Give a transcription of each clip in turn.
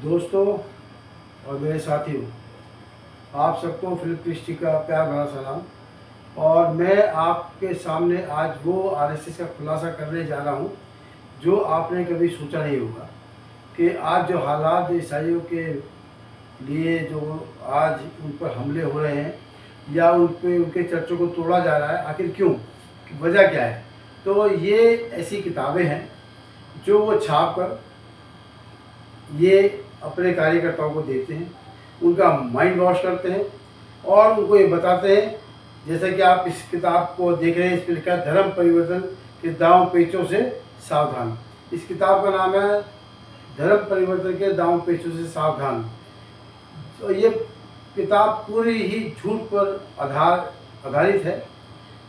दोस्तों और मेरे साथियों, आप सबको फिलिप क्रिस्टी का प्यार भरा सलाम। और मैं आपके सामने आज वो आरएसएस का खुलासा करने जा रहा हूँ जो आपने कभी सोचा नहीं होगा कि आज जो हालात ईसाइयों के लिए जो आज उन पर हमले हो रहे हैं या उन पे उनके चर्चों को तोड़ा जा रहा है, आखिर क्यों, वजह क्या है। तो ये ऐसी किताबें हैं जो वो छाप कर ये अपने कार्यकर्ताओं को देते हैं, उनका माइंड वॉश करते हैं और उनको ये बताते हैं, जैसे कि आप इस किताब को देख रहे हैं, इस पर लिखा है धर्म परिवर्तन के दांव पेचों से सावधान। इस किताब का नाम है धर्म परिवर्तन के दांव पेचों से सावधान। तो ये किताब पूरी ही झूठ पर आधारित है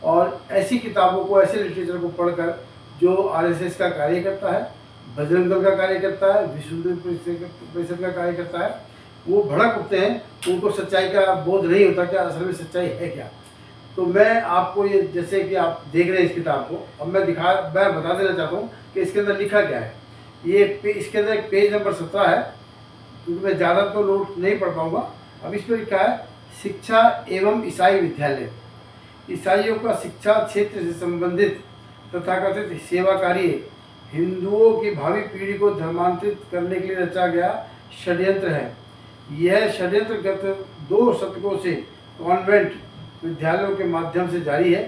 और ऐसी किताबों को, ऐसे लिटरेचर को पढ़कर जो आरएसएस का कार्यकर्ता है, बजरंग दल का कार्यकर्ता है, विश्व हिंदू परिषद का कार्यकर्ता है, वो भड़क उठते हैं। उनको सच्चाई का बोध नहीं होता कि असल में सच्चाई है क्या। तो मैं आपको ये, जैसे कि आप देख रहे हैं इस किताब को, अब मैं बता देना चाहता हूँ कि इसके अंदर लिखा क्या है। इसके अंदर एक पेज नंबर 17 है, क्योंकि मैं ज़्यादा तो नोट नहीं पढ़ पाऊँगा। अब इस पर लिखा है शिक्षा एवं ईसाई विद्यालय। ईसाइयों का शिक्षा क्षेत्र से संबंधित तथाकथित सेवा कार्य हिंदुओं की भावी पीढ़ी को धर्मांतरित करने के लिए रचा गया षड्यंत्र है। यह षड्यंत्र गत 2 शतकों से कॉन्वेंट विद्यालयों के माध्यम से जारी है।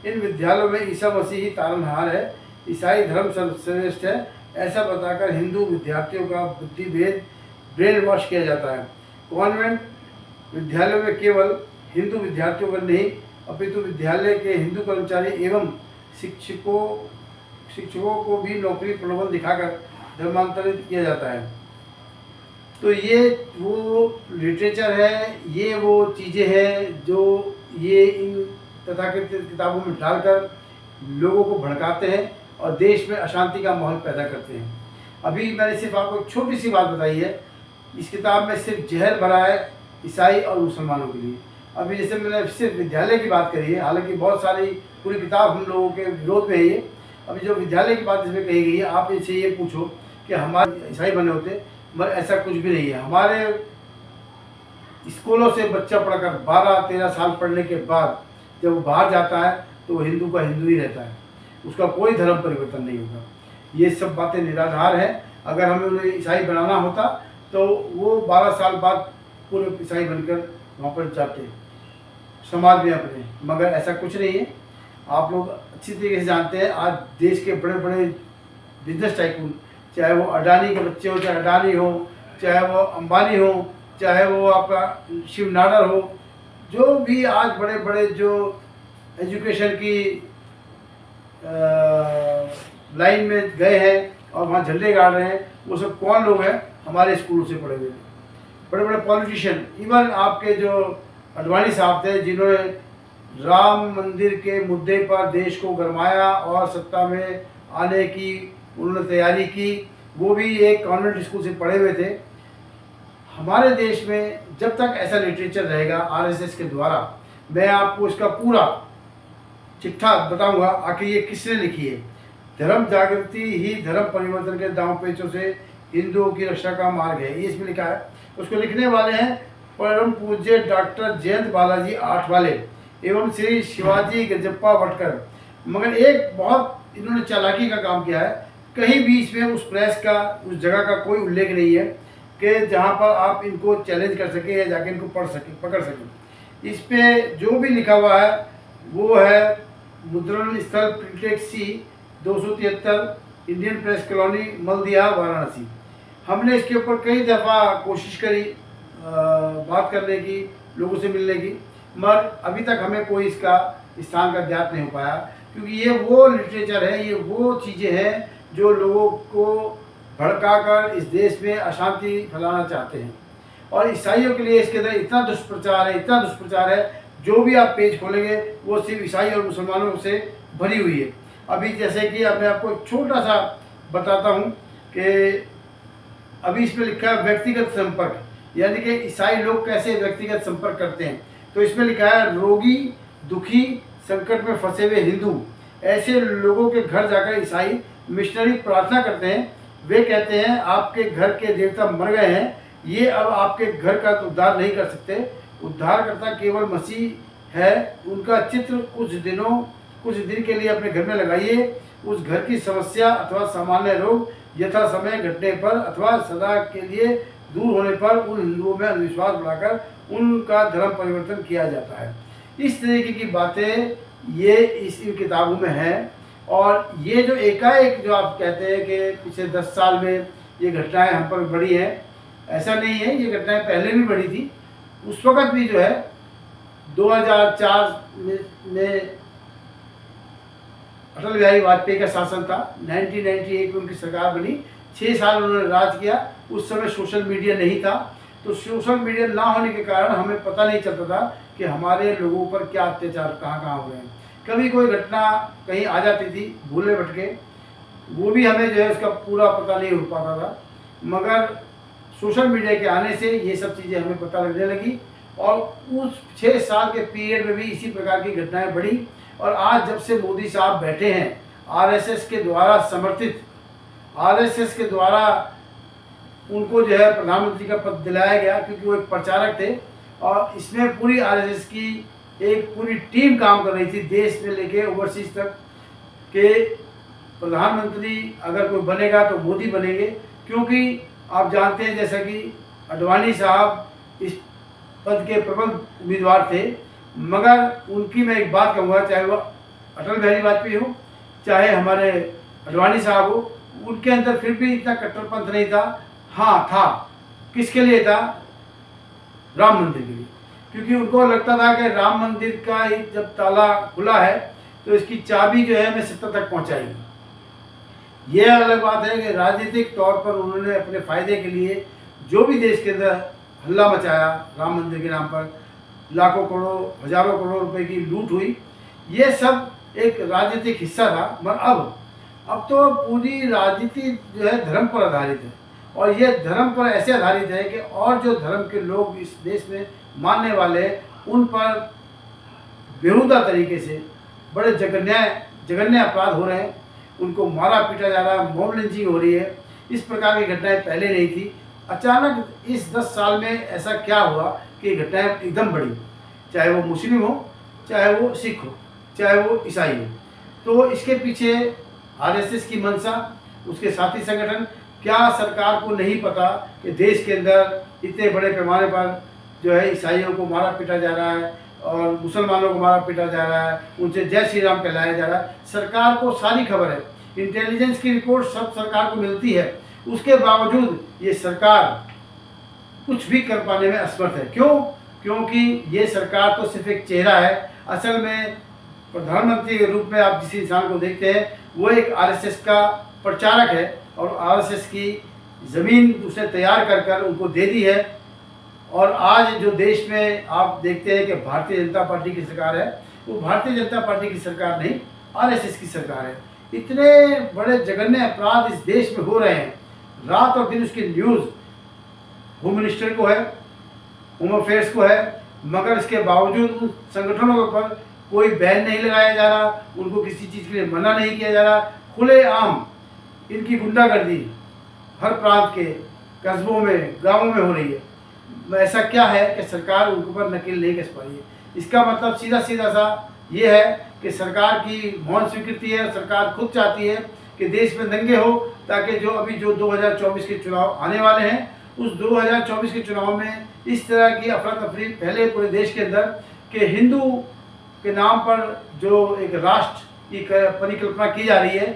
इन विद्यालयों में ईसा मसीह ही तारनहार है, ईसाई धर्म सर्वश्रेष्ठ है, ऐसा बताकर हिंदू विद्यार्थियों का बुद्धि भेद ब्रेन वॉश किया जाता है। कॉन्वेंट विद्यालयों में केवल हिंदू विद्यार्थियों का नहीं, अपितु विद्यालय के हिंदू कर्मचारी एवं शिक्षकों को भी नौकरी प्रलोभन दिखाकर धर्मांतरित किया जाता है। तो ये वो लिटरेचर है, ये वो चीज़ें हैं जो ये इन तथाकथित किताबों में डालकर लोगों को भड़काते हैं और देश में अशांति का माहौल पैदा करते हैं। अभी मैंने सिर्फ आपको एक छोटी सी बात बताई है, इस किताब में सिर्फ जहर भरा है ईसाई और मुसलमानों के लिए। अभी जैसे मैंने सिर्फ विद्यालय की बात करी है, हालांकि बहुत सारी पूरी किताब हम लोगों के विरोध में है ये। अभी जो विद्यालय की बात इसमें कही गई है, आप इनसे ये पूछो कि हमारे ईसाई बने होते, मगर ऐसा कुछ भी नहीं है। हमारे स्कूलों से बच्चा पढ़कर 12-13 साल पढ़ने के बाद जब वो बाहर जाता है तो वो हिंदू का हिंदू ही रहता है, उसका कोई धर्म परिवर्तन नहीं होगा। ये सब बातें निराधार हैं। अगर हमें उन्हें ईसाई बनाना होता तो वो 12 साल बाद पूरे ईसाई बनकर वहाँ पर जाते समाज में अपने, मगर ऐसा कुछ नहीं है। आप लोग अच्छी तरीके से जानते हैं, आज देश के बड़े बड़े बिजनेस टाइकून, चाहे वो अडानी के बच्चे हो, चाहे अडानी हो, चाहे वो अंबानी हो, चाहे वो आपका शिव नाडर हो, जो भी आज बड़े बड़े जो एजुकेशन की लाइन में गए हैं और वहाँ झंडे गाड़ रहे हैं, वो सब कौन लोग हैं? हमारे स्कूलों से पढ़े हुए बड़े बड़े पॉलिटिशियन। इवन आपके जो अडवाणी साहब थे, जिन्होंने राम मंदिर के मुद्दे पर देश को गरमाया और सत्ता में आने की उन्होंने तैयारी की, वो भी एक कॉन्वेंट स्कूल से पढ़े हुए थे। हमारे देश में जब तक ऐसा लिटरेचर रहेगा आरएसएस के द्वारा, मैं आपको इसका पूरा चिट्ठा बताऊंगा आखिर ये किसने लिखी है। धर्म जागृति ही धर्म परिवर्तन के दांव पेचों से हिंदुओं की रक्षा का मार्ग है, ये इसमें लिखा है। उसको लिखने वाले हैं परम पूज्य डॉक्टर जयंत बालाजी आठवाले एवं श्री शिवाजी गजप्पा भटकर। मगर एक बहुत इन्होंने चालाकी का काम किया है, कहीं भी इसमें उस प्रेस का, उस जगह का कोई उल्लेख नहीं है कि जहाँ पर आप इनको चैलेंज कर सके या जाके इनको पकड़ सकें। इस पे जो भी लिखा हुआ है वो है मुद्रण स्थल प्रिंटेक्स सी 273 इंडियन प्रेस कॉलोनी मलदिया वाराणसी। हमने इसके ऊपर कई दफ़ा कोशिश करी बात करने की, लोगों से मिलने की, मगर अभी तक हमें कोई इसका स्थान का ज्ञात नहीं हो पाया, क्योंकि ये वो लिटरेचर है, ये वो चीज़ें हैं जो लोगों को भड़काकर इस देश में अशांति फैलाना चाहते हैं। और ईसाइयों के लिए इसके अंदर इतना दुष्प्रचार है, इतना दुष्प्रचार है, जो भी आप पेज खोलेंगे वो सिर्फ ईसाई और मुसलमानों से भरी हुई है। अभी जैसे कि अब मैं आपको एक छोटा सा बताता हूँ कि अभी इसमें लिखा है व्यक्तिगत संपर्क, यानी कि ईसाई लोग कैसे व्यक्तिगत संपर्क करते हैं। तो इसमें लिखा है रोगी, दुखी, संकट में फंसे हुए हिंदू, ऐसे लोगों के घर जाकर ईसाई मिशनरी प्रार्थना करते हैं वे कहते हैं आपके घर के देवता मर गए हैं, ये अब आपके घर का तो उद्धार नहीं कर सकते। उद्धारकर्ता केवल मसीह है। उनका चित्र कुछ दिन के लिए अपने घर में लगाइए। उस घर की समस्या अथवा सामान्य रोग यथा समय घटने पर अथवा सदा के लिए दूर होने पर उन हिंदुओं में अंधविश्वास बढ़ाकर उनका धर्म परिवर्तन किया जाता है। इस तरीके की बातें ये इन किताबों में हैं। और ये जो एकाएक जो आप कहते हैं कि पिछले 10 साल में ये घटनाएं हम पर बढ़ी हैं, ऐसा नहीं है। ये घटनाएं पहले भी बढ़ी थी। उस वक़्त भी जो है 2004 में अटल बिहारी वाजपेयी का शासन था। 1998 में उनकी सरकार बनी। 6 साल उन्होंने राज किया। उस समय सोशल मीडिया नहीं था, तो सोशल मीडिया ना होने के कारण हमें पता नहीं चलता था कि हमारे लोगों पर क्या अत्याचार कहाँ कहाँ हो रहे हैं। कभी कोई घटना कहीं आ जाती थी भूले भटके, वो भी हमें जो है उसका पूरा पता नहीं हो पाता था। मगर सोशल मीडिया के आने से ये सब चीज़ें हमें पता लगने लगी और उस 6 साल के पीरियड में भी इसी प्रकार की घटनाएं बढ़ी। और आज जब से मोदी साहब बैठे हैं, आरएसएस के द्वारा समर्थित, आरएसएस के द्वारा उनको जो है प्रधानमंत्री का पद दिलाया गया, क्योंकि वो एक प्रचारक थे। और इसमें पूरी आरएसएस की एक पूरी टीम काम कर रही थी, देश में लेके ओवरसीज तक के प्रधानमंत्री अगर कोई बनेगा तो मोदी बनेंगे। क्योंकि आप जानते हैं जैसा कि अडवाणी साहब इस पद के प्रबल उम्मीदवार थे, मगर उनकी मैं एक बात कहूँगा, चाहे वो अटल बिहारी वाजपेयी हो चाहे हमारे अडवाणी साहब हो, उनके अंदर फिर भी इतना कट्टरपंथ नहीं था। हाँ था, किसके लिए था? राम मंदिर के लिए। क्योंकि उनको लगता था कि राम मंदिर का ही जब ताला खुला है तो इसकी चाबी जो है हमें सत्ता तक पहुंचाएगी। यह अलग बात है कि राजनीतिक तौर पर उन्होंने अपने फायदे के लिए जो भी देश के अंदर हल्ला मचाया, राम मंदिर के नाम पर लाखों करोड़ों हजारों करोड़ रुपए की लूट हुई, ये सब एक राजनीतिक हिस्सा था। मगर अब तो पूरी राजनीति जो है धर्म पर आधारित है। और ये धर्म पर ऐसे आधारित है कि और जो धर्म के लोग इस देश में मानने वाले, उन पर बेहुदा तरीके से बड़े जघन्य अपराध हो रहे हैं। उनको मारा पीटा जा रहा है, मॉब लिंचिंग हो रही है। इस प्रकार की घटनाएं पहले नहीं थी। अचानक इस 10 साल में ऐसा क्या हुआ कि घटनाएं एकदम बढ़ी, चाहे वो मुस्लिम हो, चाहे वो सिख हो, चाहे वो ईसाई हो। तो इसके पीछे आरएसएस की मंशा, उसके साथी संगठन, क्या सरकार को नहीं पता कि देश के अंदर इतने बड़े पैमाने पर जो है ईसाइयों को मारा पीटा जा रहा है और मुसलमानों को मारा पीटा जा रहा है, उनसे जय श्री राम कहलाया जा रहा है। सरकार को सारी खबर है, इंटेलिजेंस की रिपोर्ट सब सरकार को मिलती है। उसके बावजूद ये सरकार कुछ भी कर पाने में असमर्थ है। क्यों? क्योंकि ये सरकार तो सिर्फ एक चेहरा है। असल में प्रधानमंत्री के रूप में आप जिस इंसान को देखते हैं वो एक आरएसएस का प्रचारक है और आरएसएस की ज़मीन उसने तैयार कर उनको दे दी है। और आज जो देश में आप देखते हैं कि भारतीय जनता पार्टी की सरकार है, वो भारतीय जनता पार्टी की सरकार नहीं, आरएसएस की सरकार है। इतने बड़े जघन्य अपराध इस देश में हो रहे हैं, रात और दिन उसकी न्यूज़ होम मिनिस्टर को है, होम अफेयर्स को है, मगर इसके बावजूद उन संगठनों के ऊपर कोई बैन नहीं लगाया जा रहा, उनको किसी चीज़ के लिए मना नहीं किया जा रहा। खुलेआम इनकी गुंडागर्दी हर प्रांत के कस्बों में, गाँवों में हो रही है। ऐसा क्या है कि सरकार उनके ऊपर नकेल नहीं कस पाई है? इसका मतलब सीधा सा ये है कि सरकार की मौन स्वीकृति है। सरकार खुद चाहती है कि देश में दंगे हो, ताकि जो 2024 के चुनाव आने वाले हैं, उस 2024 के चुनाव में इस तरह की अफरा तफरी फैले पूरे देश के अंदर कि हिंदू के नाम पर जो एक राष्ट्र की परिकल्पना की जा रही है,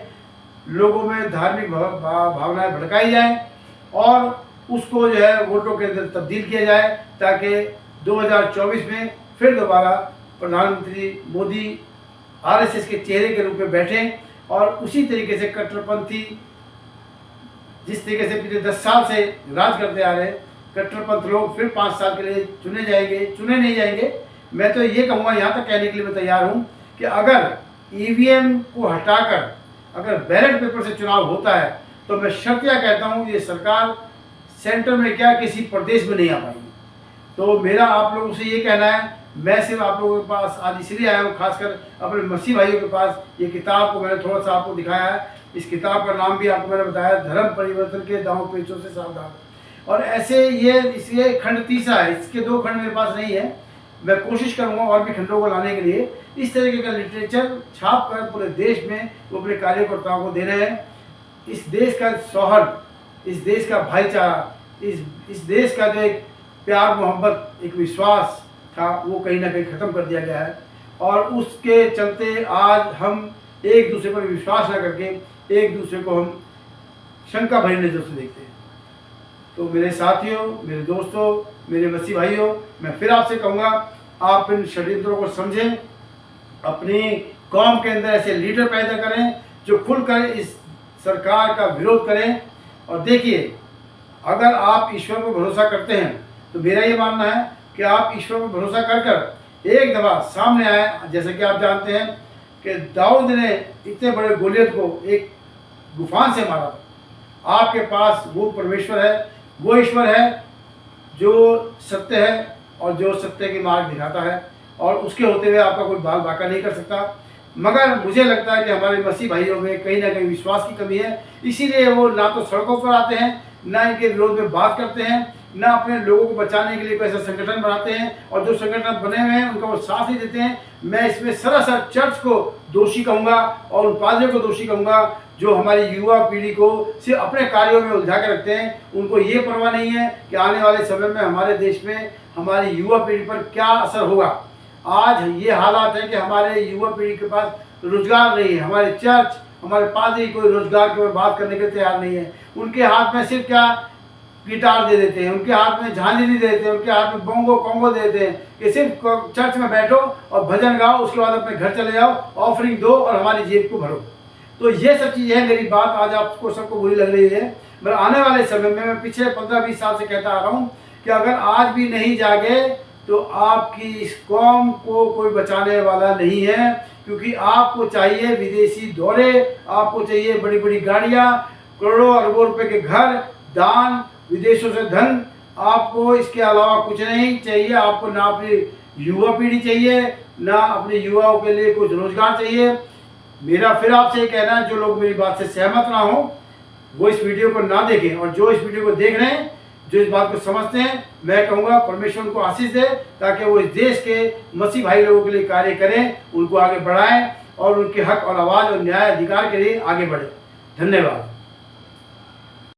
लोगों में धार्मिक भावनाएं भड़काई जाएं और उसको जो है वोटों के अंदर तब्दील किया जाए, ताकि 2024 में फिर दोबारा प्रधानमंत्री मोदी आरएसएस के चेहरे के रूप में बैठें और उसी तरीके से कट्टरपंथी, जिस तरीके से पिछले 10 साल से राज करते आ रहे हैं, कट्टरपंथ लोग फिर 5 साल के लिए चुने नहीं जाएंगे। मैं तो ये कहूँगा, यहाँ तक कहने के लिए मैं तैयार हूँ कि अगर ईवीएम को हटाकर अगर बैलेट पेपर से चुनाव होता है तो मैं शर्तिया कहता हूँ ये सरकार सेंटर में क्या किसी प्रदेश में नहीं आ पाएगी। तो मेरा आप लोगों से ये कहना है, मैं सिर्फ आप लोगों के पास आज इसलिए आया हूँ, खासकर अपने मसीह भाइयों के पास। ये किताब को मैंने थोड़ा सा आपको दिखाया है इस किताब का नाम भी आपको मैंने बताया, धर्म परिवर्तन के दांव पेचों से सावधान। और ऐसे ये खंड तीसरा है, इसके 2 खंड मेरे पास नहीं है, मैं कोशिश करूंगा और भी खंडों को लाने के लिए। इस तरीके का लिटरेचर छाप कर पूरे देश में वो अपने कार्यकर्ताओं को दे रहे हैं। इस देश का सौहार्द, इस देश का भाईचारा, इस देश का जो एक प्यार मोहब्बत, एक विश्वास था, वो कहीं ना कहीं ख़त्म कर दिया गया है। और उसके चलते आज हम एक दूसरे पर विश्वास न करके एक दूसरे को हम शंका भरी नज़र से देखते हैं। तो मेरे साथियों, मेरे दोस्तों, मेरे मसीह भाइयों, मैं फिर आपसे कहूँगा, आप इन षड्यंत्रों को समझें, अपनी कौम के अंदर ऐसे लीडर पैदा करें जो खुलकर इस सरकार का विरोध करें। और देखिए, अगर आप ईश्वर पर भरोसा करते हैं तो मेरा ये मानना है कि आप ईश्वर पर भरोसा कर कर एक दफ़ा सामने आए। जैसे कि आप जानते हैं कि दाऊद ने इतने बड़े गोलियत को एक गुफान से मारा। आपके पास वो परमेश्वर है, वो ईश्वर है जो सत्य है और जो सत्य की मार्ग दिखाता है, और उसके होते हुए आपका कोई बाल बाका नहीं कर सकता। मगर मुझे लगता है कि हमारे मसीह भाइयों में कहीं ना कहीं विश्वास की कमी है, इसीलिए वो ना तो सड़कों पर आते हैं, ना इनके विरोध में बात करते हैं, ना अपने लोगों को बचाने के लिए कोई ऐसा संगठन बनाते हैं, और जो संगठन बने हुए हैं उनका वो साथ ही देते हैं। मैं इसमें सरासर चर्च को दोषी कहूँगा और उन पादरियों को दोषी कहूँगा जो हमारी युवा पीढ़ी को सिर्फ अपने कार्यों में उलझा के रखते हैं। उनको ये परवाह नहीं है कि आने वाले समय में हमारे देश में हमारी युवा पीढ़ी पर क्या असर होगा। आज ये हालात है कि हमारे युवा पीढ़ी के पास रोजगार नहीं है, हमारे चर्च, हमारे पादरी कोई रोजगार के ऊपर बात करने के लिए तैयार नहीं है। उनके हाथ में सिर्फ क्या गिटार दे देते हैं, उनके हाथ में झांझरी दे देते हैं, उनके हाथ में बोंगो कोंगो दे देते हैं कि सिर्फ चर्च में बैठो और भजन गाओ, उसके बाद अपने घर चले जाओ, ऑफरिंग दो और हमारी जेब को भरो। तो ये सब चीज़ है। मेरी बात आज आपको सबको बुरी लग रही है, मगर आने वाले समय में मैं पिछले 15-20 साल से कहता आ रहा हूँ कि अगर आज भी नहीं जागे तो आपकी इस कौम को कोई बचाने वाला नहीं है। क्योंकि आपको चाहिए विदेशी दौरे, आपको चाहिए बड़ी बड़ी गाड़ियाँ, करोड़ों अरबों रुपए के घर, दान, विदेशों से धन, आपको इसके अलावा कुछ नहीं चाहिए। आपको ना अपनी युवा पीढ़ी चाहिए, ना अपने युवाओं के लिए कुछ रोजगार चाहिए। मेरा फिर आपसे ये कहना है, जो लोग मेरी बात से सहमत ना हो वो इस वीडियो को ना देखें, और जो इस वीडियो को देख रहे हैं, जो इस बात को समझते हैं, मैं कहूँगा परमेश्वर उनको आशीष दे, ताकि वो इस देश के मसीह भाई लोगों के लिए कार्य करें, उनको आगे बढ़ाएं और उनके हक और आवाज़ और न्याय अधिकार के लिए आगे बढ़ें। धन्यवाद।